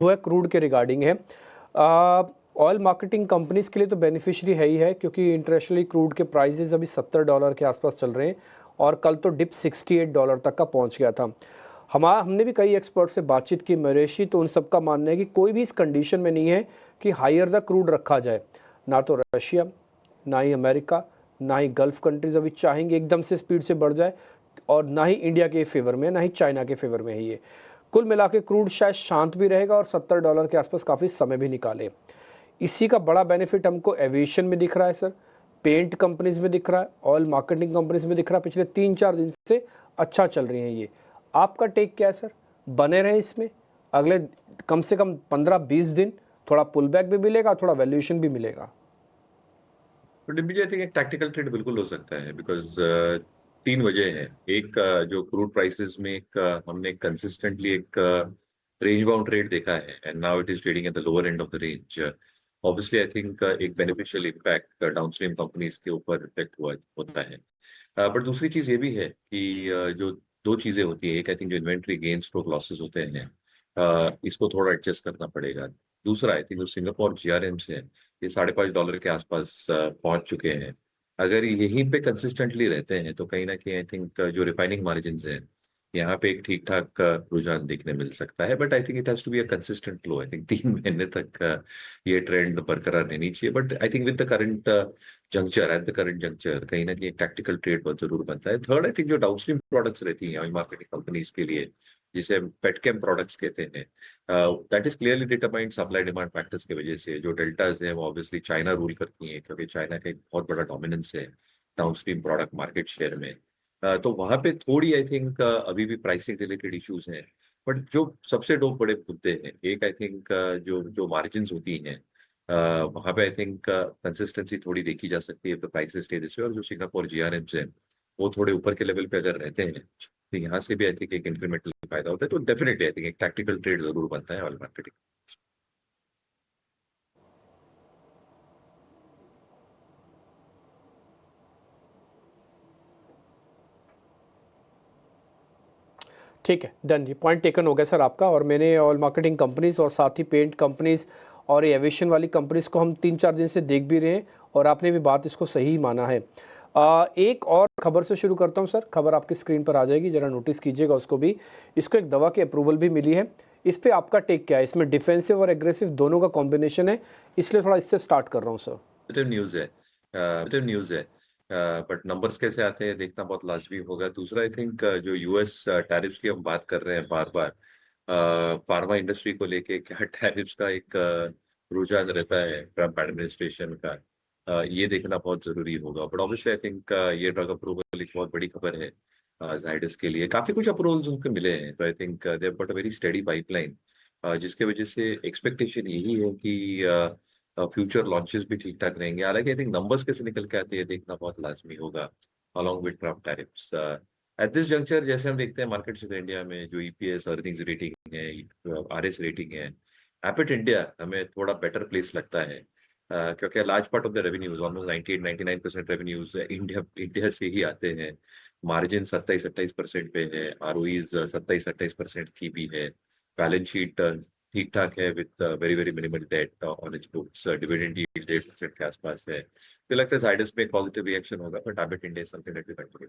वो है क्रूड के रिगार्डिंग है। ऑयल मार्केटिंग कंपनीज के लिए तो बेनिफिशियरी है ही है, क्योंकि इंटरनेशनली क्रूड के प्राइसेस अभी $70 के आसपास चल रहे हैं और कल तो डिप $68 तक का पहुंच गया था। हमने भी कई एक्सपर्ट से बातचीत की मरेशी, तो उन सबका मानना है कि कोई भी इस कंडीशन में नहीं है कि हायर द क्रूड रखा जाए। ना तो रशिया, ना ही अमेरिका, ना ही गल्फ कंट्रीज अभी चाहेंगे एकदम से स्पीड से बढ़ जाए, और ना ही इंडिया के फेवर में, ना ही चाइना के फेवर में है ये। कुल मिला के क्रूड शायद शांत भी रहेगा और $70 के आसपास काफ़ी समय भी निकाले। इसी का बड़ा बेनिफिट हमको एविएशन में दिख रहा है सर, पेंट कंपनीज में दिख रहा है, ऑयल मार्केटिंग कंपनीज में दिख रहा है। पिछले 3-4 दिन से अच्छा चल रही हैं ये। आपका टेक क्या है सर? बने रहे इसमें अगले कम से कम 15-20 दिन, थोड़ा पुल बैक भी मिलेगा, थोड़ा वैल्यूएशन भी मिलेगा। तो मुझे आई थिंक एक टैक्टिकल ट्रेड बिल्कुल हो सकता है, बिकॉज तीन वजह है। एक, जो क्रूड प्राइसेस में एक हमने कंसिस्टेंटली एक रेंज बाउंड ट्रेड देखा है, and now it is trading at the lower end of the range. Obviously I think एक बेनिफिशियल इम्पैक्ट डाउनस्ट्रीम कंपनीज के ऊपर इफेक्ट हुआ होता है। बट दूसरी चीज ये भी है कि जो दो चीजें होती है, एक आई थिंक जो इन्वेंट्री गेन स्ट्रोक लॉसेस होते हैं, इसको थोड़ा एडजस्ट करना पड़ेगा। दूसरा आई थिंक जो सिंगापुर जीआरएम्स है, ये $5.5 के आसपास पहुंच चुके हैं। अगर यहीं पे कंसिस्टेंटली रहते हैं तो कहीं ना कहीं आई थिंक जो रिफाइनिंग मार्जिन है, यहाँ पे एक ठीक ठाक रुझान देखने मिल सकता है। But I think it has to be a consistent flow. I think 3 महीने तक ये ट्रेंड बरकरार रहनी चाहिए। But I think with the current juncture, at the current juncture, कहीं ना कहीं एक टैक्टिकल ट्रेड बहुत जरूर बनता है। थर्ड, आई थिंक जो डाउनस्ट्रीम प्रोडक्ट्स रहती हैं ऑयल मार्केटिंग कंपनीज के लिए, जिसे पेटकेम प्रोडक्ट्स कहते हैं, that is clearly determined supply demand factors की वजह से। जो डेल्टाज है वो ऑब्वियसली चाइना रूल करती है, क्योंकि चाइना का एक बहुत बड़ा डोमिनेंस है डाउनस्ट्रीम प्रोडक्ट मार्केट शेयर में। तो वहां पे थोड़ी आई थिंक अभी भी प्राइसिंग रिलेटेड इश्यूज हैं। बट जो सबसे दो बड़े मुद्दे हैं, एक आई थिंक जो जो मार्जिन होती हैं, वहां पे आई थिंक कंसिस्टेंसी थोड़ी देखी जा सकती है तो प्राइसेस स्टे दिस वे। और जो सिंगापुर जीआरएम्स है, वो थोड़े ऊपर के लेवल पे अगर रहते हैं तो यहाँ से भी आई थिंक एक इंक्रीमेंटल फायदा होता है। तो डेफिनेटली आई थिंक एक टैक्टिकल ट्रेड जरूर बनता है ऑयल मार्केटिंग। ठीक है, डन। ये पॉइंट टेकन हो गया सर आपका। और मैंने ऑयल मार्केटिंग कंपनीज और साथ ही पेंट कंपनीज और ये एविएशन वाली कंपनीज को हम 3-4 दिन से देख भी रहे हैं, और आपने भी बात इसको सही माना है। एक और खबर से शुरू करता हूं सर। खबर आपकी स्क्रीन पर आ जाएगी, जरा नोटिस कीजिएगा उसको भी। इसको एक दवा की अप्रूवल भी मिली है। इस पे आपका टेक क्या है? इसमें डिफेंसिव और एग्रेसिव दोनों का कॉम्बिनेशन है, इसलिए थोड़ा इससे स्टार्ट कर रहा हूँ सर। पॉजिटिव न्यूज है, पॉजिटिव न्यूज है। बट नंबर्स कैसे आते हैं देखना बहुत लाजमी होगा। दूसरा आई थिंक जो यूएस टैरिफ्स की हम बात कर रहे हैं बार बार, फार्मा इंडस्ट्री को लेके क्या टैरिफ्स का एक रुझान रहता है ट्रम्प एडमिनिस्ट्रेशन का, ये देखना बहुत जरूरी होगा। बट ऑब्वियसली आई थिंक ये ड्रग अप्रूवल एक बहुत बड़ी खबर है जाइडस के लिए। काफी कुछ अप्रूवल्स उनको मिले हैं, तो I think they have got a very steady pipeline, जिसके वजह से एक्सपेक्टेशन यही है कि फ्यूचर लॉन्चेस भी ठीक ठाक रहेंगे। हालांकि आई थिंक नंबर्स कैसे निकल के आते हैं देखना बहुत लाजमी होगा along with Trump tariffs. At this juncture जैसे हम देखते हैं मार्केट्स इन इंडिया में, जो ईपीएस अर्निंग्स रेटिंग है, आरएस रेटिंग है, एपिट इंडिया हमें थोड़ा बेटर प्लेस लगता है। क्योंकि large part of the revenues, almost 98-99% revenues India India से ही आते हैं। मार्जिन 27-28% पे है, आरओईज 27-28% की भी है। बैलेंस शीट ठीक ठाक है, with very very minimal debt on its books. Dividend yield 8% के आसपास है। तो लगता है जाइडस में पॉजिटिव रिएक्शन होगा, but Abbott India something that we continue.